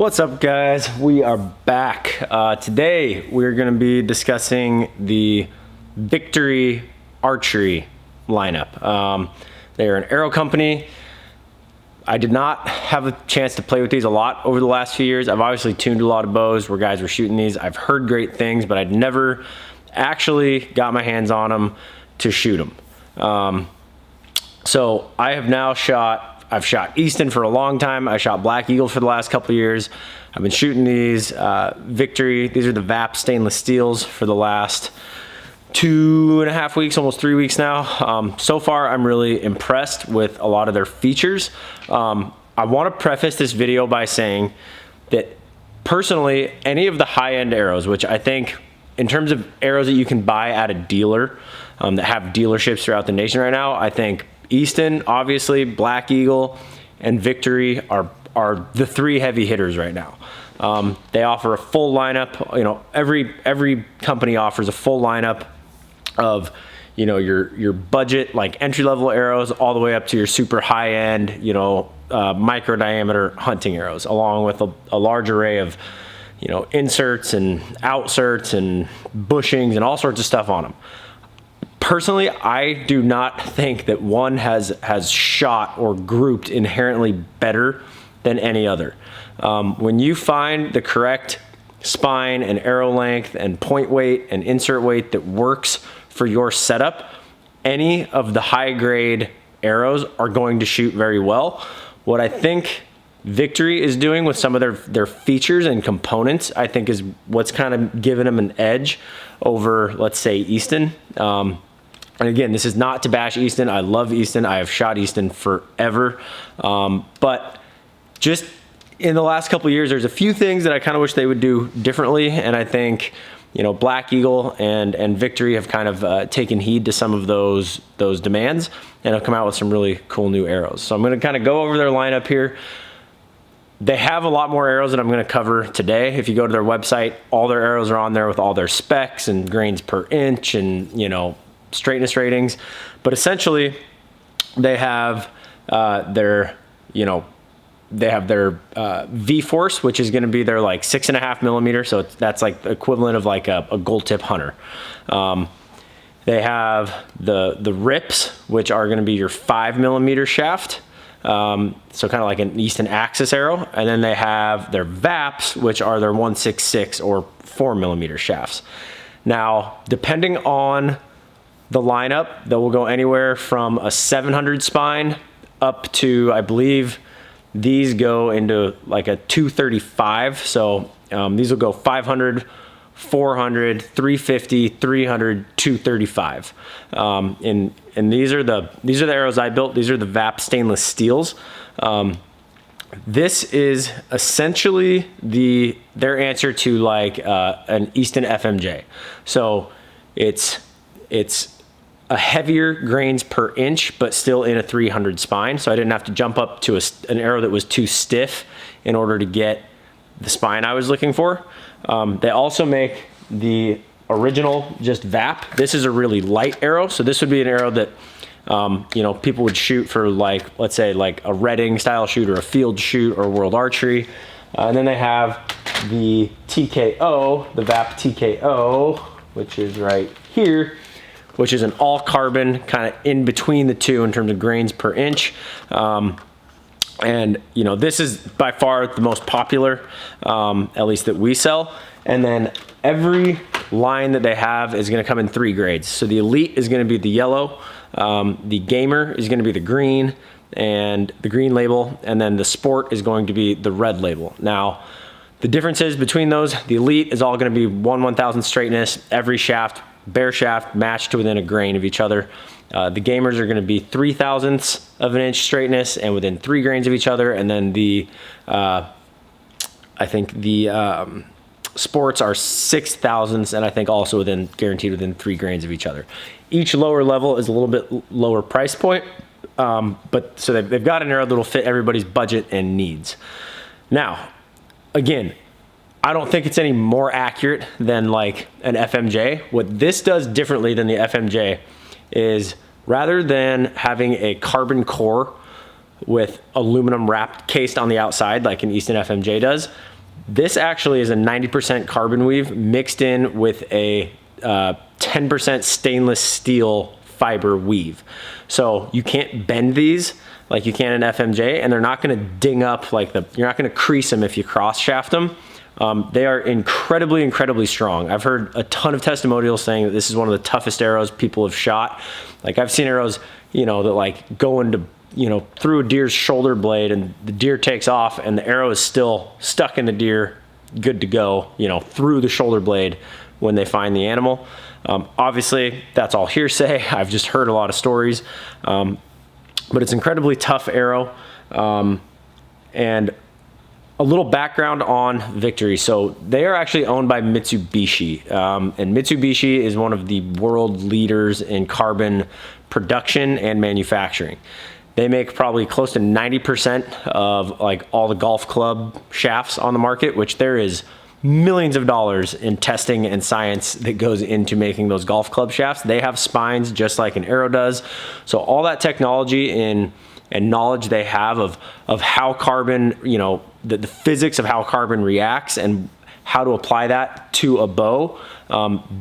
What's up, guys? We are back. Today we're going to be discussing the Victory Archery lineup. They're an arrow company. I did not have a chance to play with these a lot over the last few years. I've obviously tuned a lot of bows where guys were shooting these. I've heard great things, but I'd never actually got my hands on them to shoot them. So I have now I've shot Easton for a long time. I shot Black Eagle for the last couple of years. I've been shooting these Victory. These are the VAP stainless steels for the last 2.5 weeks, almost 3 weeks now. So far, I'm really impressed with a lot of their features. I want to preface this video by saying that personally, any of the high-end arrows, which I think in terms of arrows that you can buy at a dealer that have dealerships throughout the nation right now, I think Easton, obviously, Black Eagle, and Victory are the three heavy hitters right now. They offer a full lineup. You know, every company offers a full lineup of, you know, your budget, like entry-level arrows, all the way up to your super high-end, you know, micro diameter hunting arrows, along with a large array of, you know, inserts and outserts and bushings and all sorts of stuff on them. Personally, I do not think that one has shot or grouped inherently better than any other. When you find the correct spine and arrow length and point weight and insert weight that works for your setup, any of the high grade arrows are going to shoot very well. What I think Victory is doing with some of their features and components, I think is what's kind of giving them an edge over, let's say, Easton. And again, this is not to bash Easton. I love Easton. I have shot Easton forever. But just in the last couple of years, there's a few things that I kind of wish they would do differently. And I think, you know, Black Eagle and Victory have kind of taken heed to some of those demands and have come out with some really cool new arrows. So I'm going to kind of go over their lineup here. They have a lot more arrows that I'm going to cover today. If you go to their website, all their arrows are on there with all their specs and grains per inch and, you know, straightness ratings. But essentially they have their V-Force, which is going to be their like 6.5 millimeter. So that's like the equivalent of like a gold tip hunter. They have the Rips, which are going to be your 5 millimeter shaft. So kind of like an Easton Axis arrow. And then they have their VAPs, which are their 166 or 4 millimeter shafts. Now, depending on the lineup, that will go anywhere from a 700 spine up to, I believe, these go into like a 235. So these will go 500, 400, 350, 300, 235. And these are the arrows I built. These are the VAP stainless steels. This is essentially their answer to like an Easton FMJ. So it's a heavier grains per inch, but still in a 300 spine. So I didn't have to jump up to an arrow that was too stiff in order to get the spine I was looking for. They also make the original just VAP. This is a really light arrow. So this would be an arrow that, you know, people would shoot for like, let's say like a Redding style shoot or a field shoot or World Archery. And then they have the TKO, the VAP TKO, which is right here, which is an all carbon, kind of in between the two in terms of grains per inch. And you know, this is by far the most popular, at least that we sell. And then every line that they have is going to come in 3 grades. So the Elite is going to be the yellow, the Gamer is going to be the green and the green label, and then the Sport is going to be the red label. Now, the differences between those, the Elite is all going to be 1/1000 straightness, every shaft, bare shaft matched to within a grain of each other. The Gamers are going to be 0.003 of an inch straightness and within 3 grains of each other. And then the, I think the Sports are 0.006, and I think also guaranteed within 3 grains of each other. Each lower level is a little bit lower price point, but so they've got an arrow that'll fit everybody's budget and needs. Now, again, I don't think it's any more accurate than like an FMJ. What this does differently than the FMJ is rather than having a carbon core with aluminum wrapped cased on the outside like an Easton FMJ does. This actually is a 90% carbon weave mixed in with a 10% stainless steel fiber weave. So you can't bend these like you can in FMJ, and they're not gonna ding up like you're not gonna crease them if you cross shaft them. They are incredibly, incredibly strong. I've heard a ton of testimonials saying that this is one of the toughest arrows people have shot. Like I've seen arrows, that like go into, through a deer's shoulder blade, and the deer takes off and the arrow is still stuck in the deer, good to go, through the shoulder blade when they find the animal. Obviously that's all hearsay. I've just heard a lot of stories, but it's incredibly tough arrow. And a little background on Victory. So they are actually owned by Mitsubishi, and Mitsubishi is one of the world leaders in carbon production and manufacturing. They make probably close to 90% of like all the golf club shafts on the market, which there is millions of dollars in testing and science that goes into making those golf club shafts. They have spines just like an arrow does. So all that technology and knowledge they have of how carbon, the physics of how carbon reacts and how to apply that to a bow,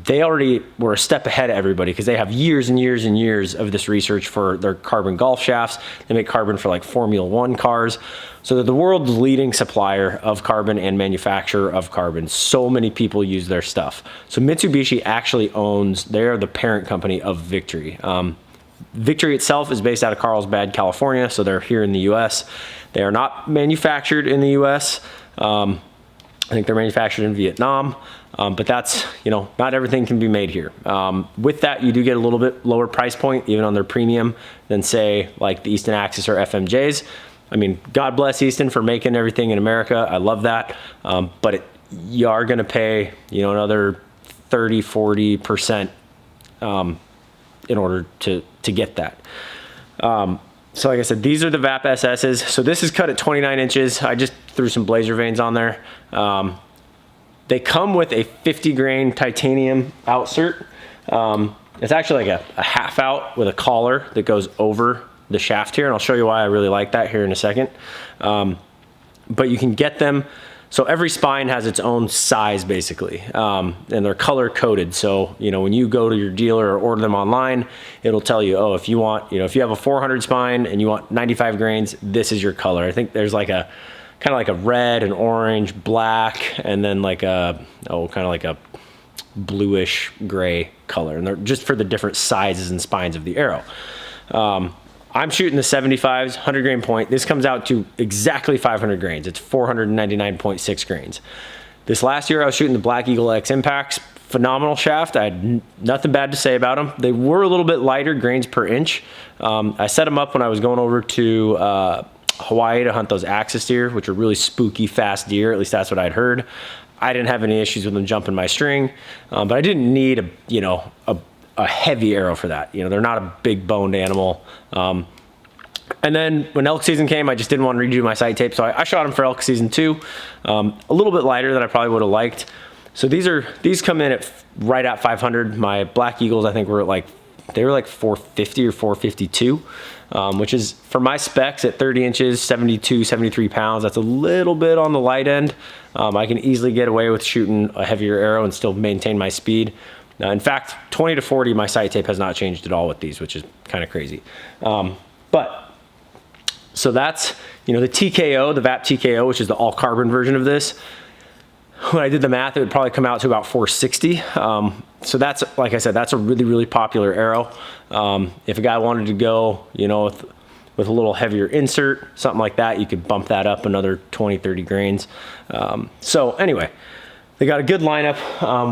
they already were a step ahead of everybody because they have years and years and years of this research for their carbon golf shafts. They make carbon for like Formula One cars. So they're the world's leading supplier of carbon and manufacturer of carbon. So many people use their stuff. So Mitsubishi actually they're the parent company of Victory. Victory itself is based out of Carlsbad, California, so they're here in the US. They are not manufactured in the US. I think they're manufactured in Vietnam, but that's, not everything can be made here. With that, you do get a little bit lower price point, even on their premium, than say like the Easton Axis or FMJs. I mean, God bless Easton for making everything in America. I love that. But you are gonna pay, another 30, 40% in order to get that. So like I said, these are the VAP SS's. So this is cut at 29 inches. I just threw some blazer veins on there. They come with a 50 grain titanium outsert. It's actually like a half out with a collar that goes over the shaft here. And I'll show you why I really like that here in a second. But you can get them. So every spine has its own size basically, and they're color coded. So, when you go to your dealer or order them online, it'll tell you, oh, if you want, if you have a 400 spine and you want 95 grains, this is your color. I think there's like kind of like a red and orange, black, and then like kind of like a bluish gray color. And they're just for the different sizes and spines of the arrow. I'm shooting the 75s, 100 grain point. This comes out to exactly 500 grains. It's 499.6 grains. This last year I was shooting the Black Eagle X Impacts. Phenomenal shaft. I had nothing bad to say about them. They were a little bit lighter grains per inch. I set them up when I was going over to Hawaii to hunt those Axis deer, which are really spooky, fast deer. At least that's what I'd heard. I didn't have any issues with them jumping my string, but I didn't need a heavy arrow for that. They're not a big boned animal. And then when elk season came, I just didn't want to redo my sight tape. So I shot them for elk season 2, a little bit lighter than I probably would have liked. So these come in at right at 500. My Black Eagles, I think were like 450 or 452, which is for my specs at 30 inches, 72, 73 pounds. That's a little bit on the light end. I can easily get away with shooting a heavier arrow and still maintain my speed. In fact, 20 to 40, my sight tape has not changed at all with these, which is kind of crazy. So that's, the TKO, the VAP TKO, which is the all carbon version of this. When I did the math, it would probably come out to about 460. So that's, like I said, that's a really, really popular arrow. If a guy wanted to go, with a little heavier insert, something like that, you could bump that up another 20, 30 grains. So anyway, they got a good lineup.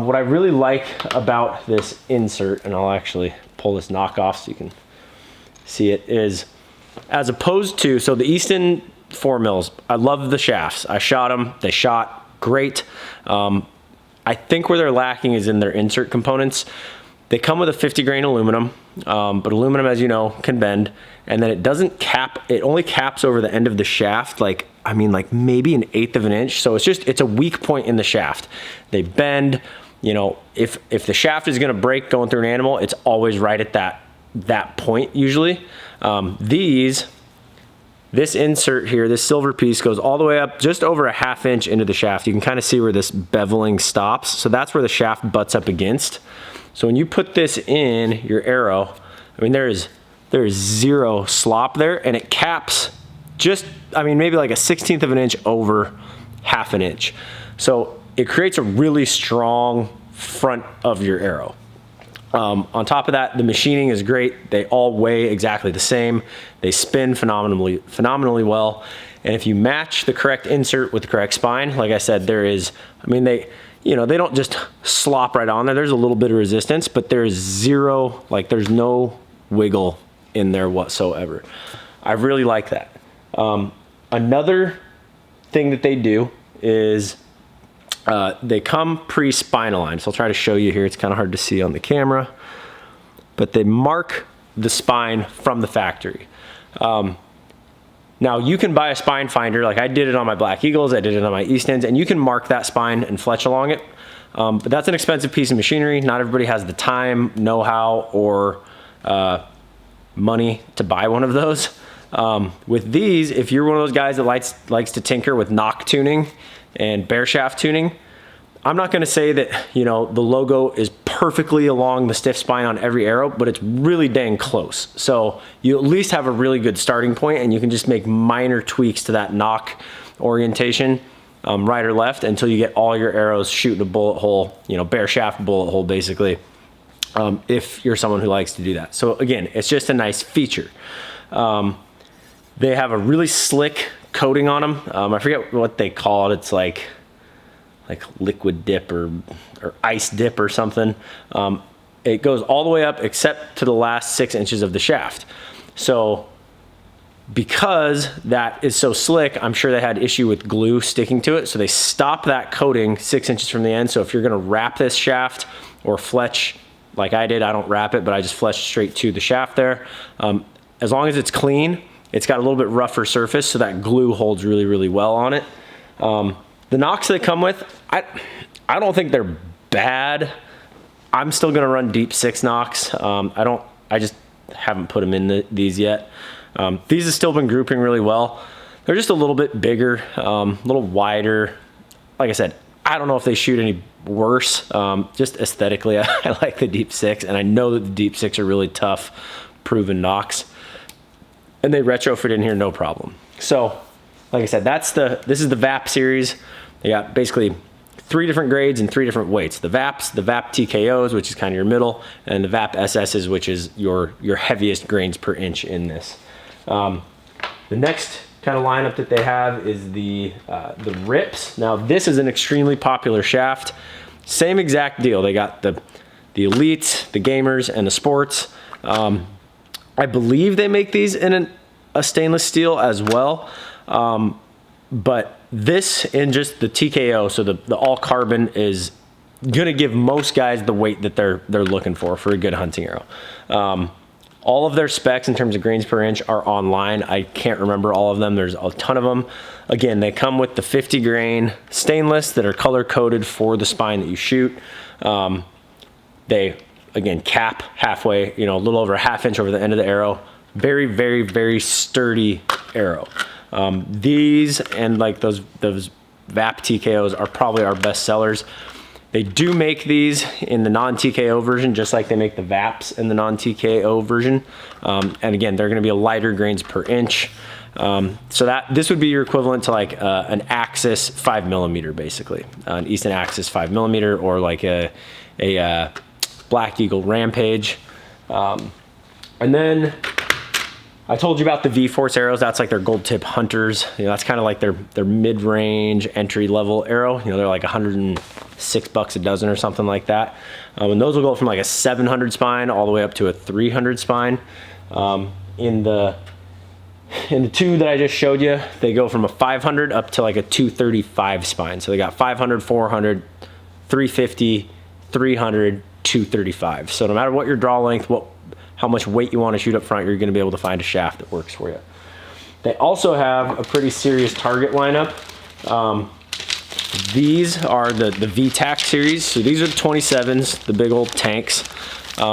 What I really like about this insert, and I'll actually pull this knockoff so you can see it, is as opposed to, so the Easton 4 mils, I love the shafts. I shot them, they shot great. I think where they're lacking is in their insert components. They come with a 50 grain aluminum, but aluminum, as you know, can bend, and then it doesn't cap, it only caps over the end of the shaft, like maybe an 1/8 of an inch. So it's a weak point in the shaft. They bend, if the shaft is gonna break going through an animal, it's always right at that point usually. These this insert here, this silver piece goes all the way up just over a 1/2 inch into the shaft. You can kind of see where this beveling stops. So that's where the shaft butts up against. So when you put this in your arrow, I mean, there is zero slop there, and it caps just, I mean, maybe like a 1/16 of an inch over 1/2 an inch. So it creates a really strong front of your arrow. On top of that, the machining is great. They all weigh exactly the same. They spin phenomenally well. And if you match the correct insert with the correct spine, like I said, there is, I mean, they don't just slop right on there. There's a little bit of resistance, but there's zero, like there's no wiggle in there whatsoever. I really like that. Another thing that they do is they come pre-spine aligned. So I'll try to show you here. It's kind of hard to see on the camera, but they mark the spine from the factory. Now you can buy a spine finder, like I did it on my Black Eagles, I did it on my Eastons, and you can mark that spine and fletch along it. But that's an expensive piece of machinery. Not everybody has the time, know-how, or money to buy one of those. With these, if you're one of those guys that likes to tinker with knock tuning and bare shaft tuning, I'm not going to say that, you know, the logo is perfectly along the stiff spine on every arrow, but it's really dang close. So you at least have a really good starting point, and you can just make minor tweaks to that knock orientation, right or left, until you get all your arrows shooting a bullet hole, you know, bare shaft bullet hole basically, if you're someone who likes to do that. So again, it's just a nice feature. They have a really slick coating on them. I forget what they call it. It's like liquid dip or ice dip or something. It goes all the way up except to the last 6 inches of the shaft. So because that is so slick, I'm sure they had issue with glue sticking to it. So they stop that coating 6 inches from the end. So if you're gonna wrap this shaft or fletch like I did, I don't wrap it, but I just fletch straight to the shaft there. As long as it's clean, it's got a little bit rougher surface, so that glue holds really, really well on it. The knocks they come with, I don't think they're bad. I'm still gonna run deep 6 knocks. I just haven't put them in these yet. These have still been grouping really well. They're just a little bit bigger, a little wider. Like I said, I don't know if they shoot any worse. Just aesthetically, I like the deep 6, and I know that the deep 6 are really tough, proven knocks. And they retrofit in here no problem. So, like I said, this is the VAP series. They got basically 3 different grades and 3 different weights. The VAPs, the VAP TKOs, which is kind of your middle, and the VAP SSs, which is your heaviest grains per inch in this. The next kind of lineup that they have is the Rips. Now this is an extremely popular shaft. Same exact deal. They got the elites, the gamers, and the sports. I believe they make these in a stainless steel as well. But this in just the TKO, so the all carbon, is gonna give most guys the weight that they're looking for a good hunting arrow. All of their specs in terms of grains per inch are online. I can't remember all of them. There's a ton of them. Again, they come with the 50 grain stainless that are color coded for the spine that you shoot. They, again, cap halfway, you know, a little over a 1/2 inch over the end of the arrow. Very, very, very sturdy arrow. These and like those VAP TKOs are probably our best sellers. They do make these in the non-TKO version, just like they make the VAPs in the non-TKO version. And again, they're gonna be a lighter grains per inch. So this would be your equivalent to like an Axis 5mm, basically. An Easton Axis 5mm, or like a Black Eagle Rampage. And then I told you about the V-Force arrows. That's like their gold tip hunters. You know, that's kind of like their mid-range entry level arrow. You know, they're like $106 a dozen or something like that. And those will go from like a 700 spine all the way up to a 300 spine. In the 2 that I just showed you, they go from a 500 up to like a 235 spine. So they got 500, 400, 350, 300, 235. So no matter what your draw length, how much weight you want to shoot up front, you're going to be able to find a shaft that works for you. They also have a pretty serious target lineup. These are the VTAC series. So these are the 27s, the big old tanks.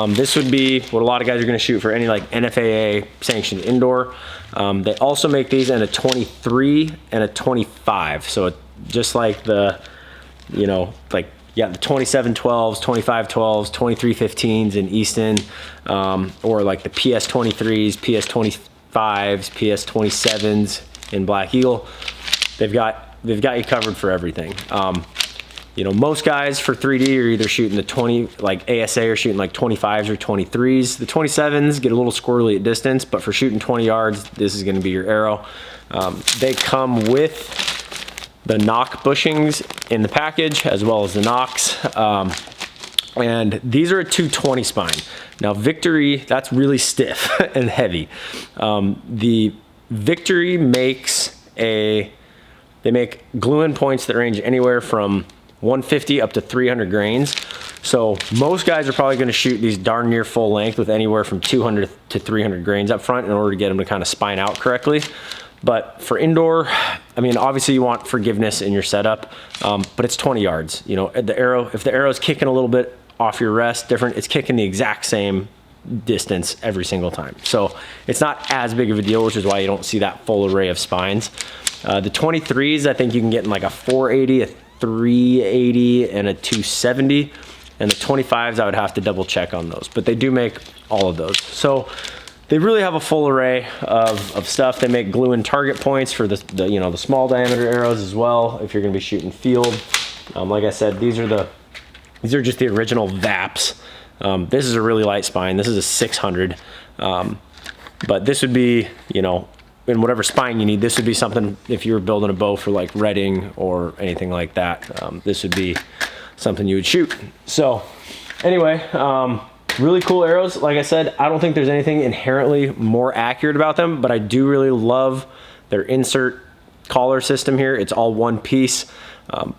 This would be what a lot of guys are gonna shoot for any like NFAA sanctioned indoor. They also make these in a 23 and a 25. So just like the, you know, like, yeah, the 27 12s, 25 12s, 23 15s in Easton, or like the PS 23s, PS 25s, PS 27s in Black Eagle. They've got you covered for everything. You know, most guys for 3D are either shooting the 20, like ASA, or shooting like 25s or 23s. The 27s get a little squirrely at distance, but for shooting 20 yards, this is gonna be your arrow. They come with the knock bushings in the package, as well as the nocks. And these are a 220 spine. Now Victory, that's really stiff and heavy. The Victory makes they make glue-in points that range anywhere from 150 up to 300 grains. So most guys are probably gonna shoot these darn near full length with anywhere from 200 to 300 grains up front in order to get them to kind of spine out correctly. But for indoor, I mean, obviously you want forgiveness in your setup, but it's 20 yards. You know, the arrow, if the arrow's kicking a little bit off your rest, different, it's kicking the exact same distance every single time. So it's not as big of a deal, which is why you don't see that full array of spines. The 23s, I think you can get in like a 480, a 380, and a 270. And the 25s, I would have to double check on those, but they do make all of those. So they really have a full array of stuff. They make glue-in target points for the you know, the small diameter arrows as well, if you're gonna be shooting field. Like I said, these are just the original VAPs. This is a really light spine. This is a 600. But this would be, you know, in whatever spine you need, this would be something, if you were building a bow for like Redding or anything like that, this would be something you would shoot. So anyway, really cool arrows. Like I said, I don't think there's anything inherently more accurate about them, but I do really love their insert collar system here. It's all one piece.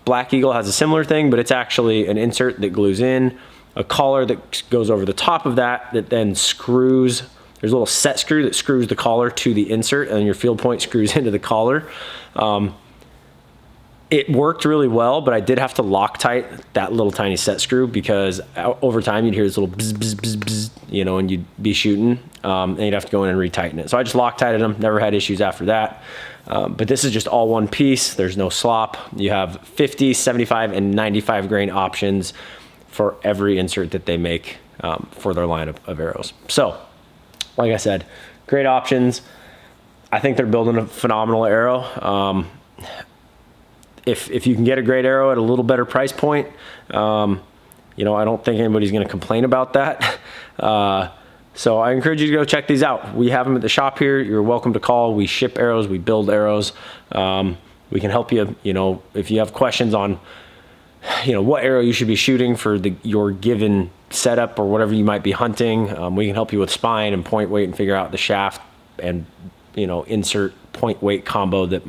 Black Eagle has a similar thing, but it's actually an insert that glues in, a collar that goes over the top of that then screws. There's a little set screw that screws the collar to the insert, and your field point screws into the collar. It worked really well, but I did have to Loctite that little tiny set screw, because over time you'd hear this little bzz, bzz, bzz, bzz, you know, and you'd be shooting, and you'd have to go in and retighten it. So I just Loctited them, never had issues after that. But this is just all one piece. There's no slop. You have 50, 75, and 95 grain options for every insert that they make for their line of arrows. So, like I said, great options. I think they're building a phenomenal arrow. If you can get a great arrow at a little better price point, you know, I don't think anybody's going to complain about that. So I encourage you to go check these out. We have them at the shop here. You're welcome to call. We ship arrows. We build arrows. We can help you. You know, if you have questions on, you know, what arrow you should be shooting for your given setup or whatever you might be hunting, we can help you with spine and point weight and figure out the shaft and, you know, insert point weight combo that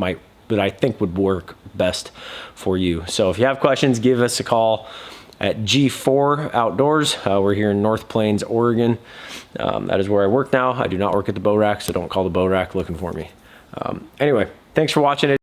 I think would work best for you. So if you have questions, give us a call at G4 Outdoors. We're here in North Plains, Oregon. That is where I work now. I do not work at the bow rack, so don't call the bow rack looking for me. Anyway, thanks for watching it.